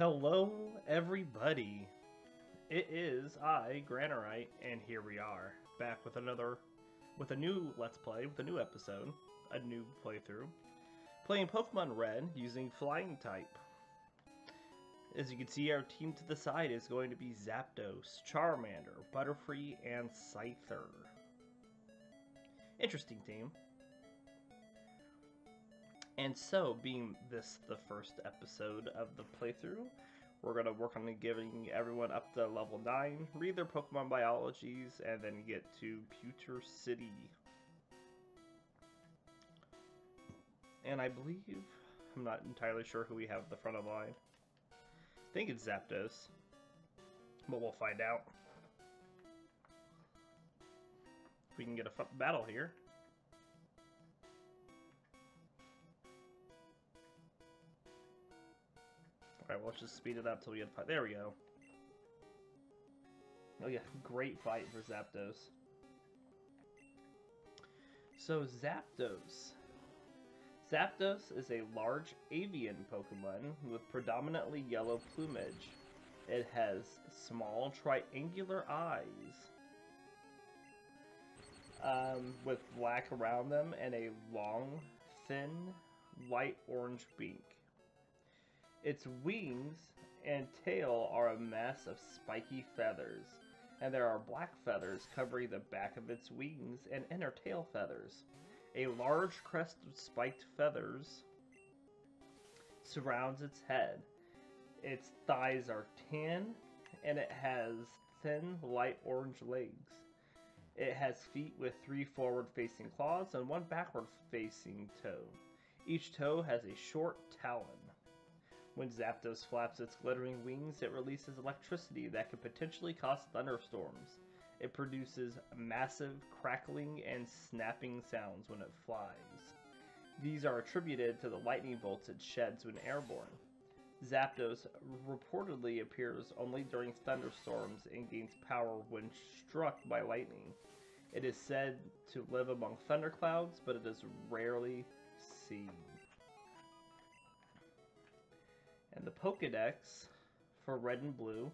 Hello, everybody. It is I, Granorite, and here we are, back with a new Let's Play, with a new episode, a new playthrough, playing Pokemon Red using Flying type. As you can see, our team to the side is going to be Zapdos, Charmander, Butterfree, and Scyther. Interesting team. And so, being this the first episode of the playthrough, we're going to work on giving everyone up to level 9, read their Pokemon biologies, and then get to Pewter City. And I believe, I'm not entirely sure who we have at the front of the line. I think it's Zapdos, but we'll find out. If we can get a battle here. Alright, well, let's just speed it up till we get a fight. There we go. Oh yeah, great fight for Zapdos. So, Zapdos. Zapdos is a large avian Pokemon with predominantly yellow plumage. It has small triangular eyes with black around them and a long, thin, light orange beak. Its wings and tail are a mass of spiky feathers, and there are black feathers covering the back of its wings and inner tail feathers. A large crest of spiked feathers surrounds its head. Its thighs are tan, and it has thin, light orange legs. It has feet with 3 forward-facing claws and 1 backward-facing toe. Each toe has a short talon. When Zapdos flaps its glittering wings, it releases electricity that could potentially cause thunderstorms. It produces massive crackling and snapping sounds when it flies. These are attributed to the lightning bolts it sheds when airborne. Zapdos reportedly appears only during thunderstorms and gains power when struck by lightning. It is said to live among thunderclouds, but it is rarely seen. And the Pokedex for Red and Blue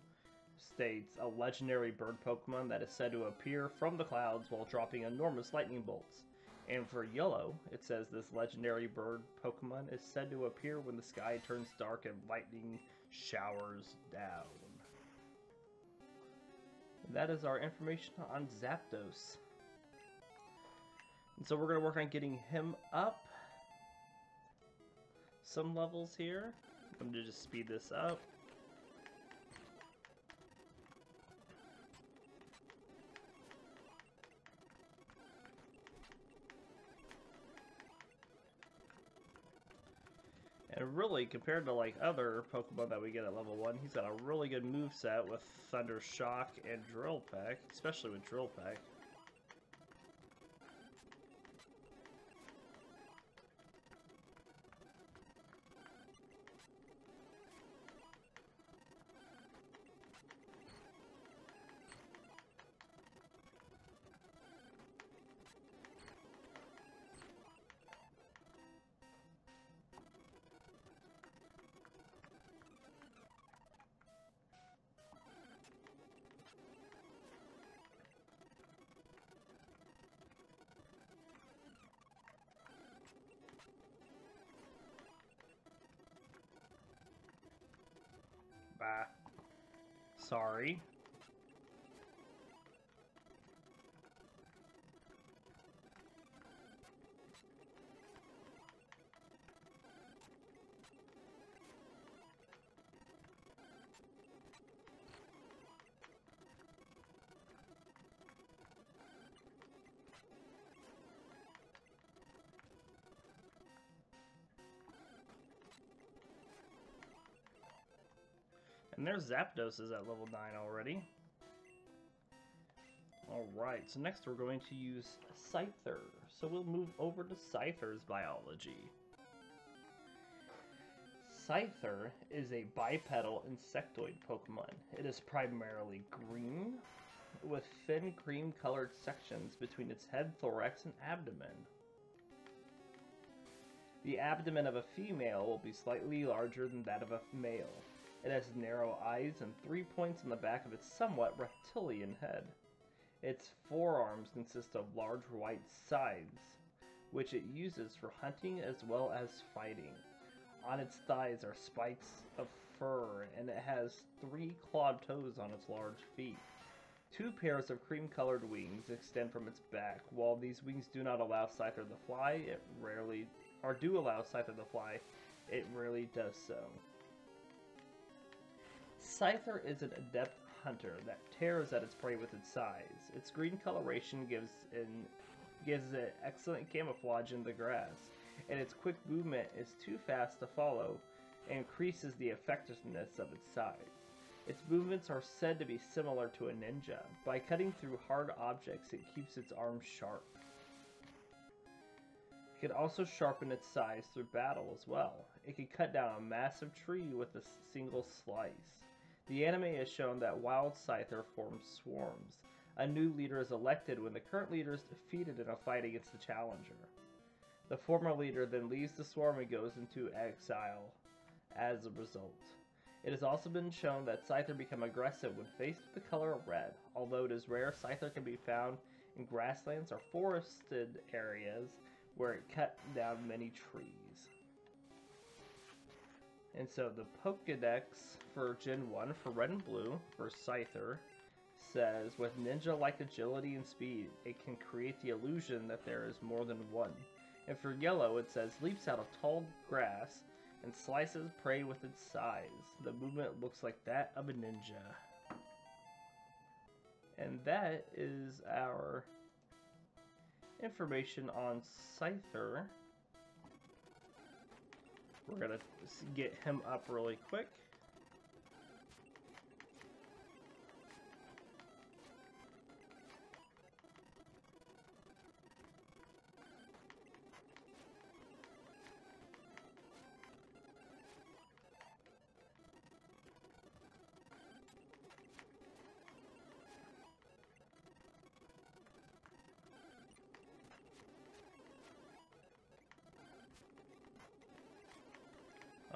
states a legendary bird Pokemon that is said to appear from the clouds while dropping enormous lightning bolts. And for Yellow, it says this legendary bird Pokemon is said to appear when the sky turns dark and lightning showers down. And that is our information on Zapdos. And so we're going to work on getting him up some levels here. I'm going to just speed this up. And really, compared to like other Pokemon that we get at level 1, he's got a really good moveset with Thunder Shock and Drill Peck, especially with Drill Peck. Bah. Sorry. And there's Zapdos is at level 9 already. Alright, so next we're going to use Scyther. So we'll move over to Scyther's biology. Scyther is a bipedal insectoid Pokemon. It is primarily green, with thin cream-colored sections between its head, thorax, and abdomen. The abdomen of a female will be slightly larger than that of a male. It has narrow eyes and 3 points on the back of its somewhat reptilian head. Its forearms consist of large white scythes, which it uses for hunting as well as fighting. On its thighs are spikes of fur, and it has 3 clawed toes on its large feet. 2 pairs of cream-colored wings extend from its back. While these wings do not allow Scyther to fly, it rarely does so. Scyther is an adept hunter that tears at its prey with its size. Its green coloration gives it excellent camouflage in the grass, and its quick movement is too fast to follow and increases the effectiveness of its size. Its movements are said to be similar to a ninja. By cutting through hard objects, it keeps its arms sharp. It can also sharpen its size through battle as well. It can cut down a massive tree with a single slice. The anime has shown that wild Scyther forms swarms. A new leader is elected when the current leader is defeated in a fight against the challenger. The former leader then leaves the swarm and goes into exile as a result. It has also been shown that Scyther become aggressive when faced with the color red. Although it is rare, Scyther can be found in grasslands or forested areas where it cut down many trees. And so the Pokedex for Gen 1 for Red and Blue for Scyther says, with ninja-like agility and speed, it can create the illusion that there is more than one. And for Yellow, it says, leaps out of tall grass and slices prey with its size. The movement looks like that of a ninja. And that is our information on Scyther. We're gonna get him up really quick.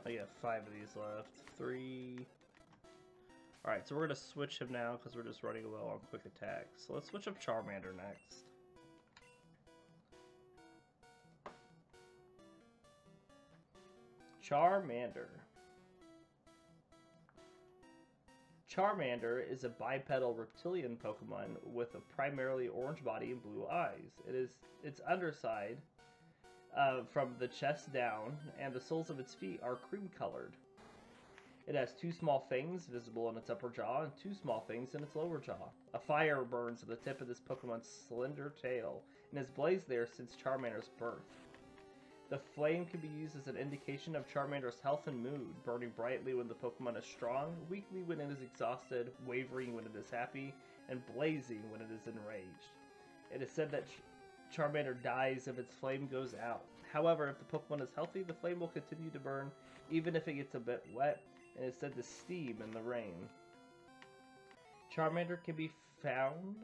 I got 5 of these left. 3. Alright, so we're going to switch him now because we're just running low on quick attacks. So let's switch up Charmander next. Charmander. Charmander is a bipedal reptilian Pokemon with a primarily orange body and blue eyes. Its underside from the chest down, and the soles of its feet are cream-colored. It has 2 small fangs visible in its upper jaw and 2 small fangs in its lower jaw. A fire burns at the tip of this Pokemon's slender tail, and has blazed there since Charmander's birth. The flame can be used as an indication of Charmander's health and mood, burning brightly when the Pokemon is strong, weakly when it is exhausted, wavering when it is happy, and blazing when it is enraged. It is said that Charmander dies if its flame goes out. However, if the Pokemon is healthy, the flame will continue to burn even if it gets a bit wet, and is said to steam in the rain. Charmander can be found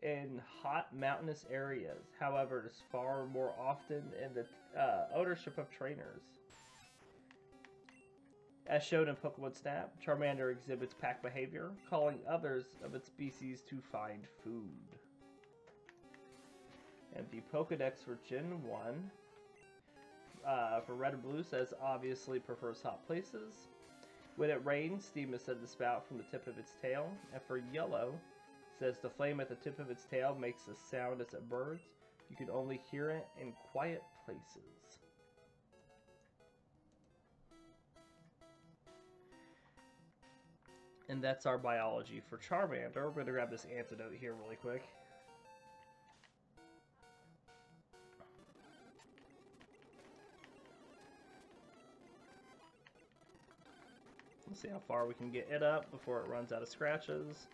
in hot mountainous areas. However, it is far more often in the ownership of trainers. As shown in Pokemon Snap, Charmander exhibits pack behavior, calling others of its species to find food. And the Pokedex for Gen 1 for Red and Blue says obviously prefers hot places. When it rains, steam is said to spout from the tip of its tail. And for Yellow, says the flame at the tip of its tail makes a sound as it burns. You can only hear it in quiet places. And that's our biology for Charmander. We're going to grab this antidote here really quick. Let's see how far we can get it up before it runs out of scratches.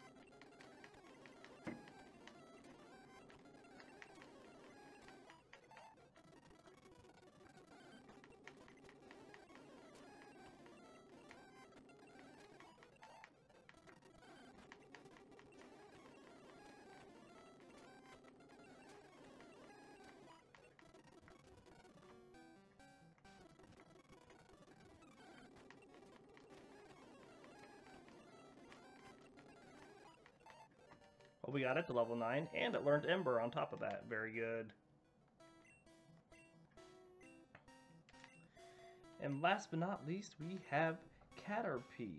We got it to level 9, and it learned Ember on top of that. Very good. And last but not least, we have Caterpie.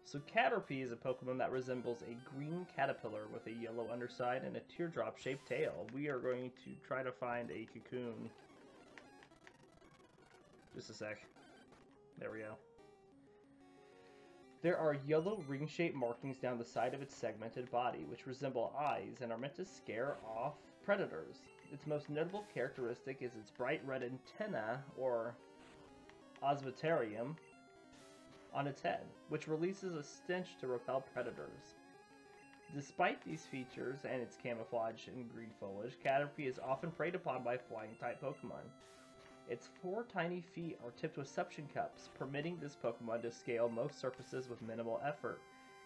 So Caterpie is a Pokemon that resembles a green caterpillar with a yellow underside and a teardrop-shaped tail. We are going to try to find a cocoon. Just a sec. There we go. There are yellow ring-shaped markings down the side of its segmented body, which resemble eyes and are meant to scare off predators. Its most notable characteristic is its bright red antenna, or osviterium, on its head, which releases a stench to repel predators. Despite these features and its camouflage in green foliage, Caterpie is often preyed upon by flying-type Pokemon. Its 4 tiny feet are tipped with suction cups, permitting this Pokemon to scale most surfaces with minimal effort.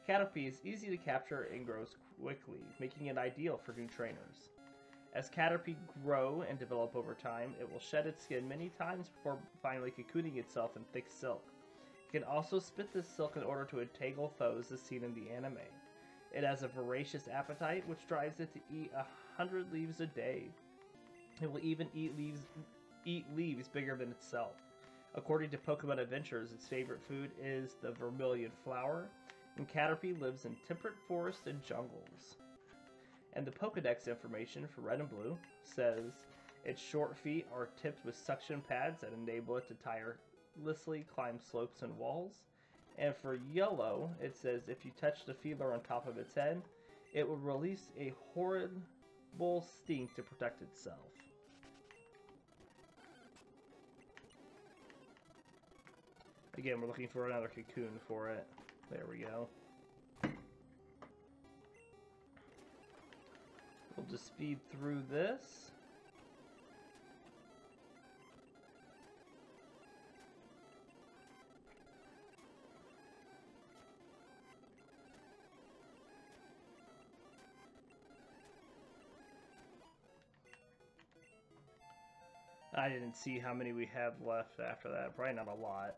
Caterpie is easy to capture and grows quickly, making it ideal for new trainers. As Caterpie grow and develop over time, it will shed its skin many times before finally cocooning itself in thick silk. It can also spit this silk in order to entangle foes as seen in the anime. It has a voracious appetite, which drives it to eat 100 leaves a day. It will even eat leaves bigger than itself. According to Pokemon Adventures, its favorite food is the vermilion flower, and Caterpie lives in temperate forests and jungles. And the Pokedex information for Red and Blue says its short feet are tipped with suction pads that enable it to tirelessly climb slopes and walls. And for Yellow, it says if you touch the feeler on top of its head, it will release a horrible stink to protect itself. Again, we're looking for another cocoon for it. There we go. We'll just speed through this. I didn't see how many we have left after that. Probably not a lot.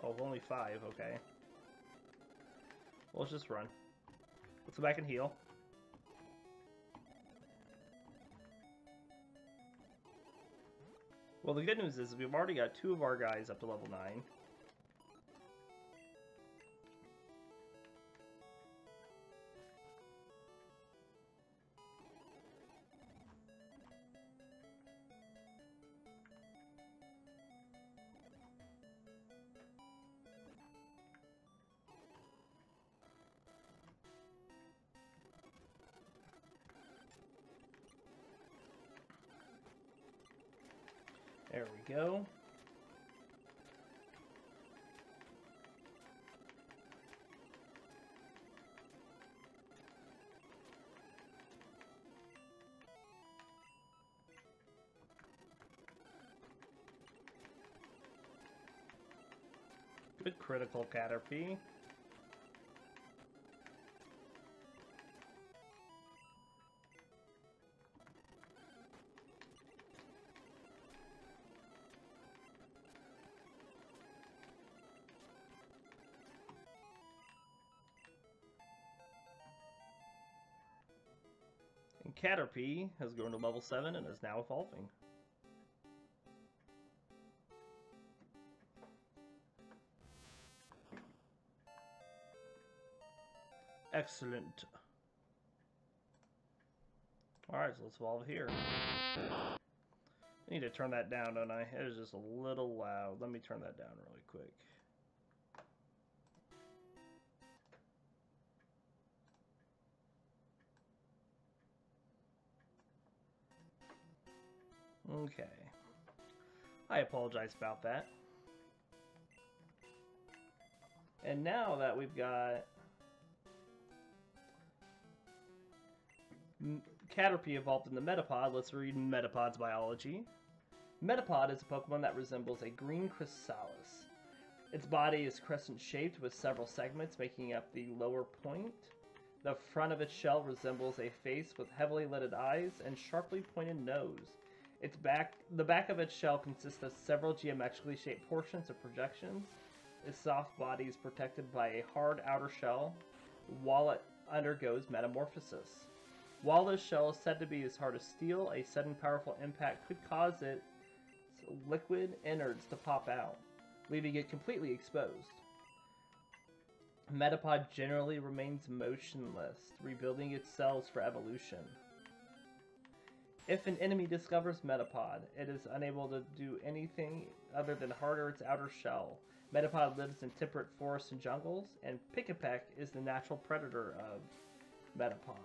Oh, only 5, okay. Well, let's just run. Let's go back and heal. Well, the good news is we've already got 2 of our guys up to level 9. There we go. Good critical, Caterpie. And Caterpie has grown to level 7 and is now evolving. Excellent. Alright, so let's evolve here. I need to turn that down, don't I? It is just a little loud. Let me turn that down really quick. Okay. I apologize about that. And now that we've got Caterpie evolved in the Metapod, let's read Metapod's biology. Metapod is a Pokemon that resembles a green chrysalis. Its body is crescent-shaped with several segments making up the lower point. The front of its shell resembles a face with heavily lidded eyes and sharply pointed nose. The back of its shell consists of several geometrically shaped portions or projections. Its soft body is protected by a hard outer shell while it undergoes metamorphosis. While this shell is said to be as hard as steel, a sudden powerful impact could cause its liquid innards to pop out, leaving it completely exposed. Metapod generally remains motionless, rebuilding its cells for evolution. If an enemy discovers Metapod, it is unable to do anything other than harder its outer shell. Metapod lives in temperate forests and jungles, and Pick-a-Peck is the natural predator of Metapod.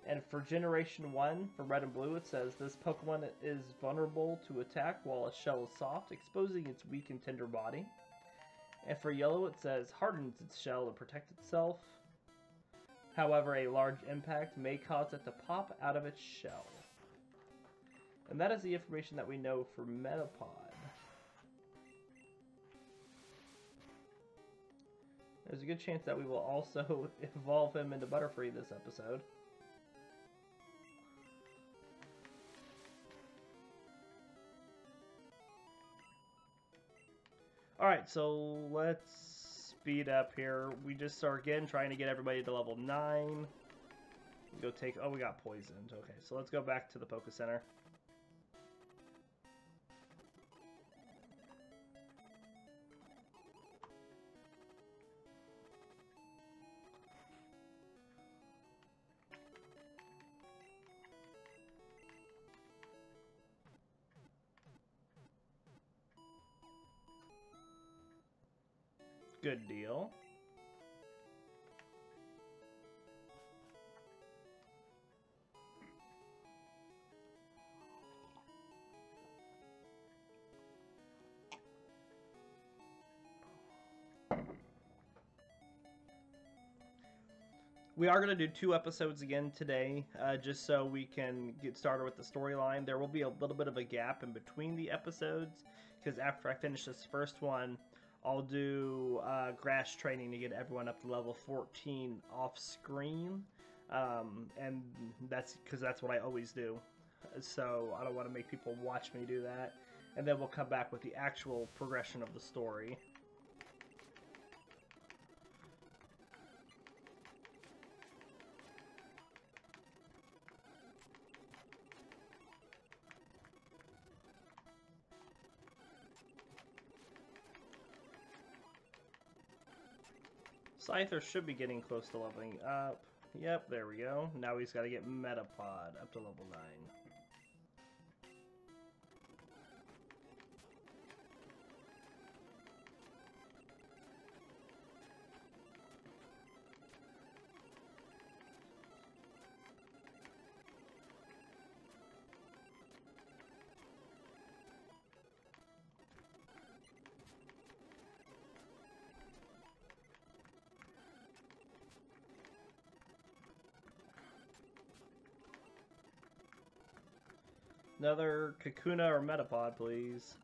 And for Generation 1, for Red and Blue, it says, this Pokemon is vulnerable to attack while its shell is soft, exposing its weak and tender body. And for Yellow, it says, hardens its shell to protect itself. However, a large impact may cause it to pop out of its shell. And that is the information that we know for Metapod. There's a good chance that we will also evolve him into Butterfree this episode. Alright, so let's speed up here. We just are again trying to get everybody to level 9. Go take... Oh, we got poisoned. Okay, so let's go back to the Poké Center. Good deal. We are going to do 2 episodes again today, just so we can get started with the storyline. There will be a little bit of a gap in between the episodes, because after I finish this first one, I'll do grass training to get everyone up to level 14 off screen, and that's because that's what I always do. So I don't want to make people watch me do that, and then we'll come back with the actual progression of the story. Scyther should be getting close to leveling up. Yep, there we go. Now he's got to get Metapod up to level 9. Another Kakuna or Metapod, please.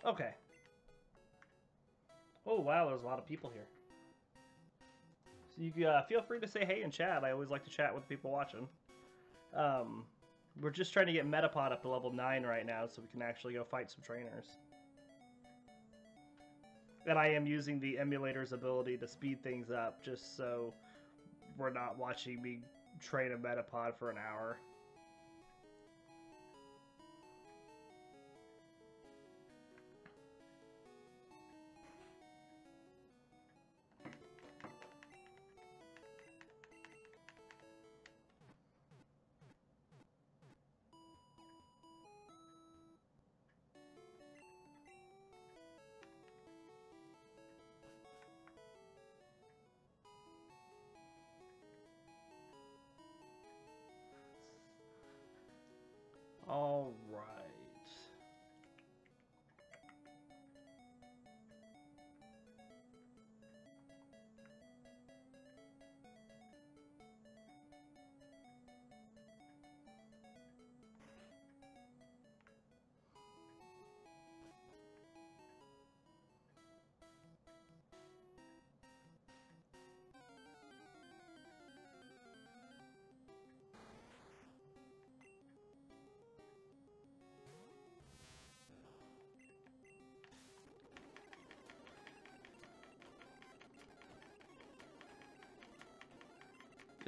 Okay. Oh, wow, there's a lot of people here. So you feel free to say hey in chat. I always like to chat with people watching. We're just trying to get Metapod up to level 9 right now so we can actually go fight some trainers. And I am using the emulator's ability to speed things up just so we're not watching me train a Metapod for an hour. All right.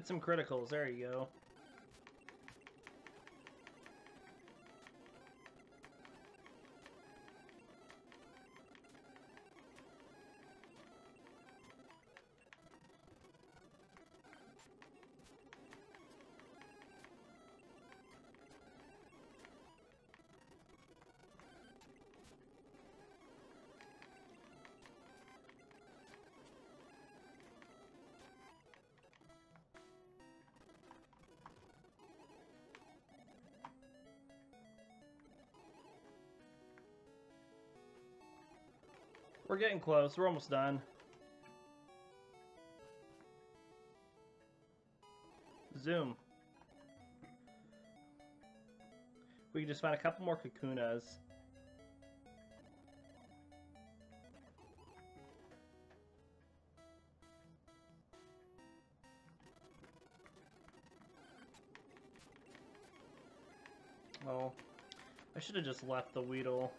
some criticals. There you go. We're getting close. We're almost done. Zoom. We can just find a couple more Kakunas. Oh, I should have just left the Weedle.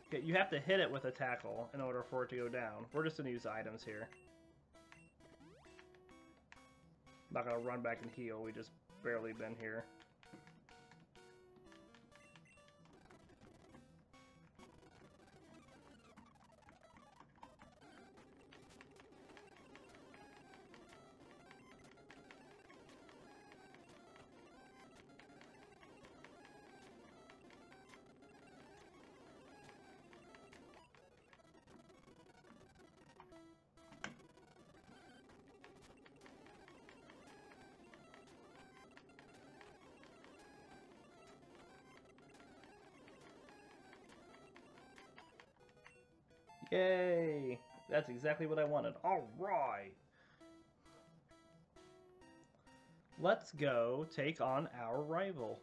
Okay, you have to hit it with a tackle in order for it to go down. We're just going to use items here. Not going to run back and heal. We just barely been here. Yay! That's exactly what I wanted. Alright! Let's go take on our rival.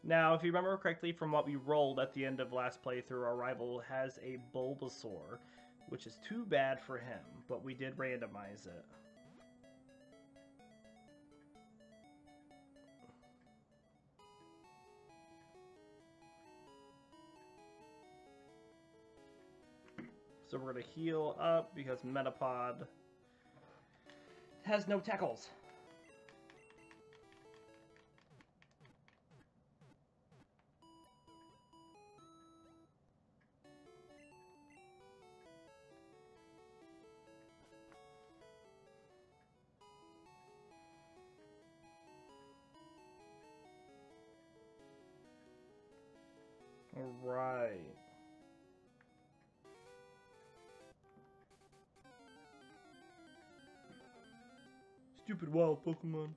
Now, if you remember correctly from what we rolled at the end of last playthrough, our rival has a Bulbasaur, which is too bad for him, but we did randomize it. So we're going to heal up because Metapod has no tackles. All right. Stupid wild Pokemon.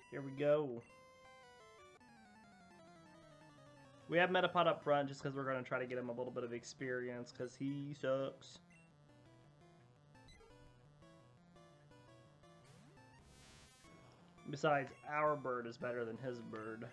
Here we go. We have Metapod up front just because we're going to try to get him a little bit of experience because he sucks. Besides, our bird is better than his bird.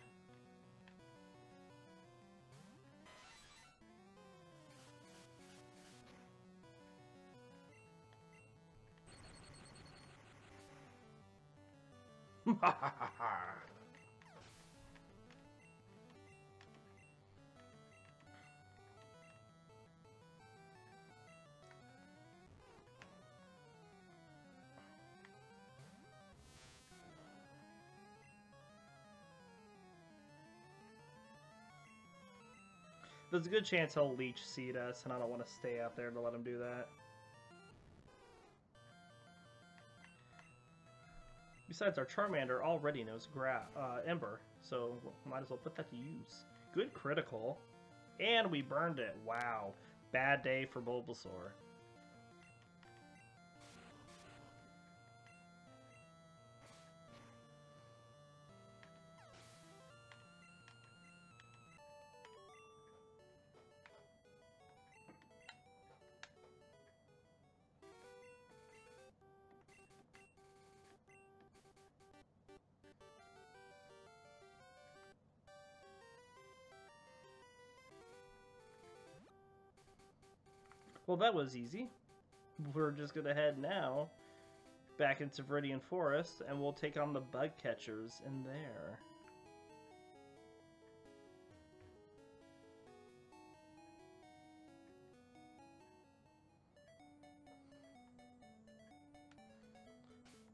There's a good chance he'll leech seed us, and I don't want to stay out there to let him do that. Besides, our Charmander already knows Ember, so might as well put that to use. Good critical. And we burned it. Wow. Bad day for Bulbasaur. Well, that was easy. we're just gonna head now back into Viridian Forest, and we'll take on the bug catchers in there.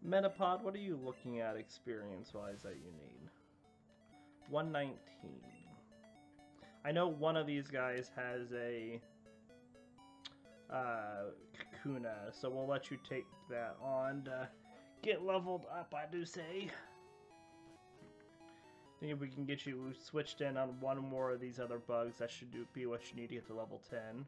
Metapod, what are you looking at experience-wise that you need? 119. I know one of these guys has a Kakuna, so we'll let you take that on to get leveled up, I do say. I think if we can get you switched in on one more of these other bugs, that should be what you need to get to level 10.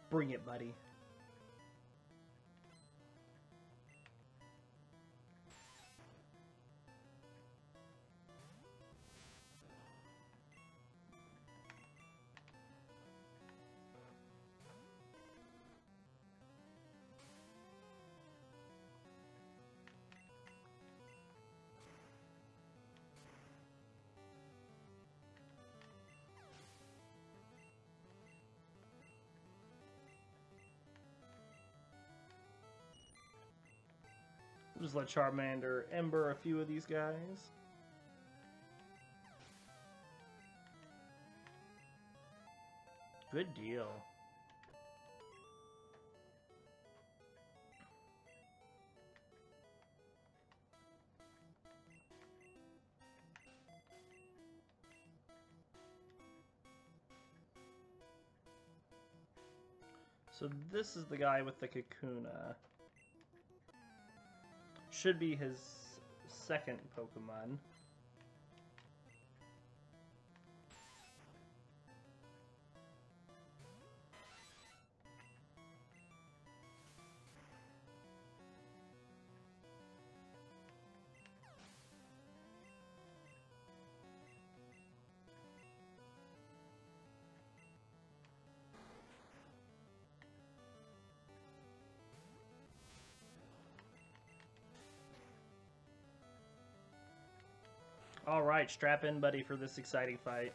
Bring it, buddy. Just let Charmander Ember a few of these guys. Good deal. So this is the guy with the Kakuna. Should be his second Pokemon. Alright, strap in, buddy, for this exciting fight.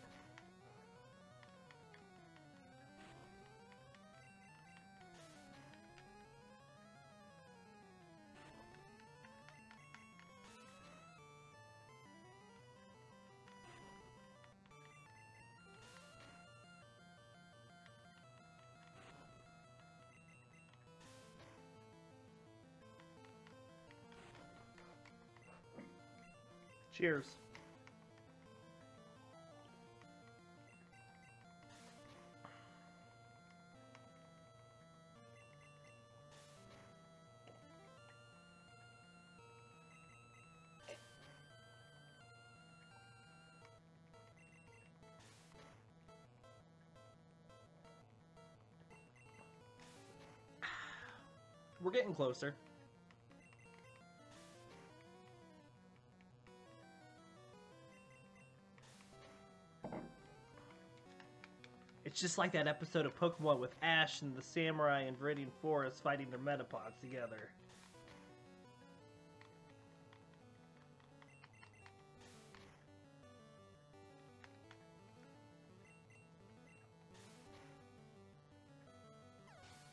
Cheers. We're getting closer. It's just like that episode of Pokemon with Ash and the Samurai in Viridian Forest fighting their Metapods together.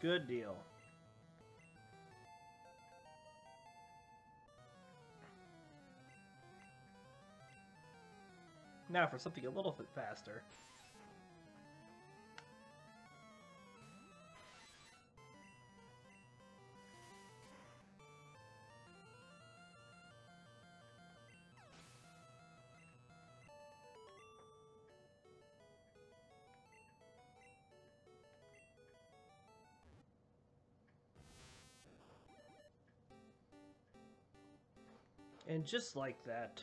Good deal. Now for something a little bit faster. And just like that,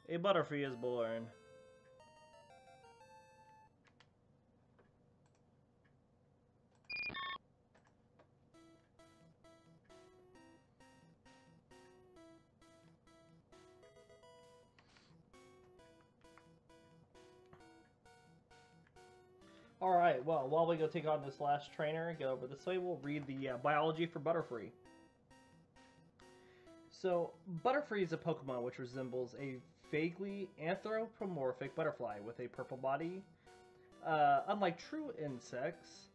a Butterfree is born. Alright, well, while we go take on this last trainer and get over this way, we'll read the biology for Butterfree. So, Butterfree is a Pokemon which resembles a vaguely anthropomorphic butterfly with a purple body. Unlike true insects,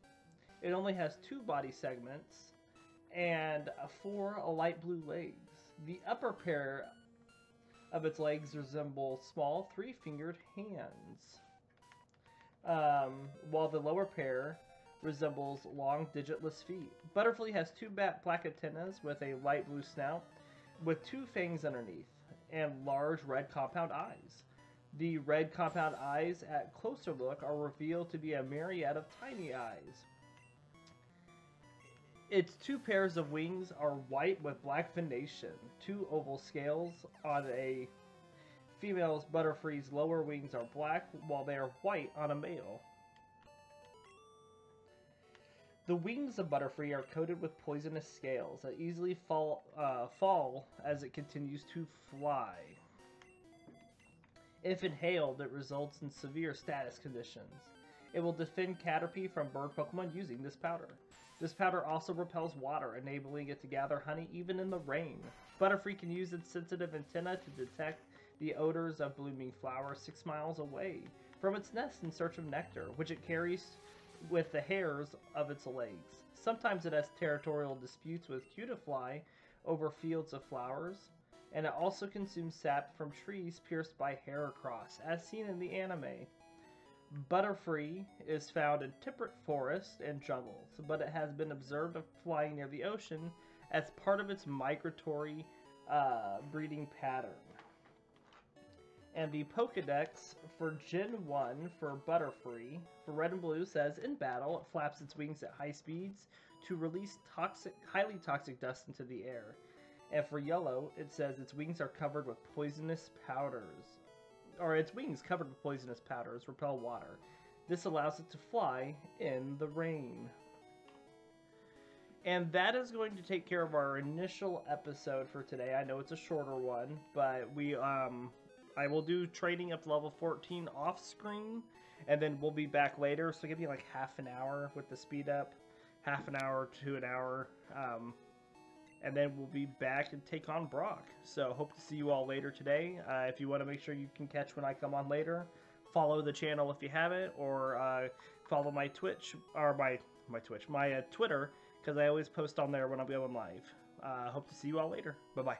it only has 2 body segments and 4 light blue legs. The upper pair of its legs resemble small 3-fingered hands, while the lower pair resembles long digitless feet. Butterfly has 2 black antennas with a light blue snout with 2 fangs underneath and large red compound eyes. The red compound eyes at closer look are revealed to be a myriad of tiny eyes. Its 2 pairs of wings are white with black venation. 2 oval scales on a female's butterfly's lower wings are black, while they are white on a male. The wings of butterfly are coated with poisonous scales that easily fall as it continues to fly. If inhaled, it results in severe status conditions. It will defend Caterpie from bird Pokemon using this powder. This powder also repels water, enabling it to gather honey even in the rain. Butterfly can use its sensitive antenna to detect the odors of blooming flowers 6 miles away from its nest in search of nectar, which it carries with the hairs of its legs. Sometimes it has territorial disputes with Cutiefly over fields of flowers, and it also consumes sap from trees pierced by Heracross, as seen in the anime. Butterfly is found in temperate forests and jungles, but it has been observed flying near the ocean as part of its migratory breeding pattern. And the Pokedex for Gen 1 for Butterfly, for Red and Blue, says, in battle, it flaps its wings at high speeds to release highly toxic dust into the air. And for Yellow, it says its wings are covered with poisonous powders. Or its wings covered with poisonous powders repel water. This allows it to fly in the rain. And that is going to take care of our initial episode for today. I know it's a shorter one, but I will do training up to level 14 off screen, and then we'll be back later. So give me like half an hour with the speed up, half an hour to an hour, and then we'll be back and take on Brock. So hope to see you all later today. If you want to make sure you can catch when I come on later, follow the channel if you haven't, or follow my Twitch, or my Twitter, because I always post on there when I'll be on live. Hope to see you all later. Bye-bye.